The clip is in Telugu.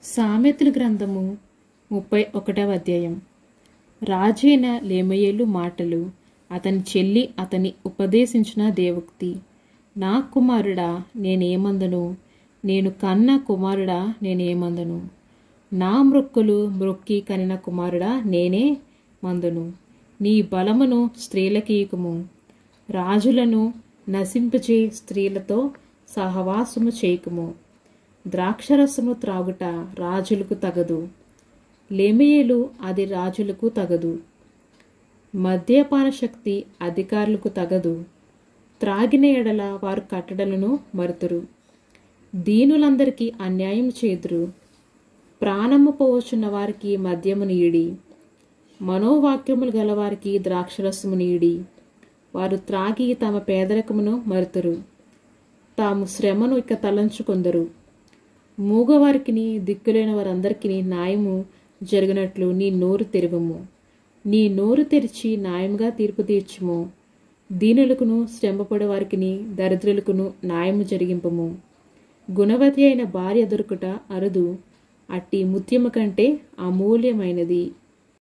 సామెతల గ్రంథము 31వ అధ్యాయం. రాజైన లేమయేలు మాటలు. అతని చెల్లి అతని ఉపదేశించిన దేవోక్తి. నా కుమారుడా నేనేమందును, నేను కన్న కుమారుడా నేనేమందును. నా మ్రొక్కులు మ్రొక్కి కనిన కుమారుడా నేనే మందును. నీ బలమును స్త్రీలకీయకుము. రాజులను నశింపచే స్త్రీలతో సహవాసము చేయకుము. ద్రాక్షరసము త్రాగుట రాజులకు తగదు, లేమయేలు అది రాజులకు తగదు. మద్యపాన శక్తి అధికారులకు తగదు. త్రాగిన ఎడల వారు కట్టడలను మరుతురు. దీనులందరికీ అన్యాయం చేదురు. ప్రాణము పోవచ్చున్న వారికి మద్యము నీడి, మనోవాక్యములు గలవారికి ద్రాక్షరసము నీడి. వారు త్రాగి తమ పేదరికమును మరుతురు, తాము శ్రమను ఇక తలంచుకొందరు. మూగవారికిని దిక్కులేని వారందరికీ న్యాయము జరిగినట్లు నీ నోరు తెరవము. నీ నోరు తెరిచి న్యాయముగా తీర్పు తీర్చుము. దీనులకును శ్రమపడే వారికిని దరిద్రులకును న్యాయము జరిగింపము. గుణవతి అయిన భార్య దొరుకుట అరుదు, అట్టి ముత్యము కంటే అమూల్యమైనది.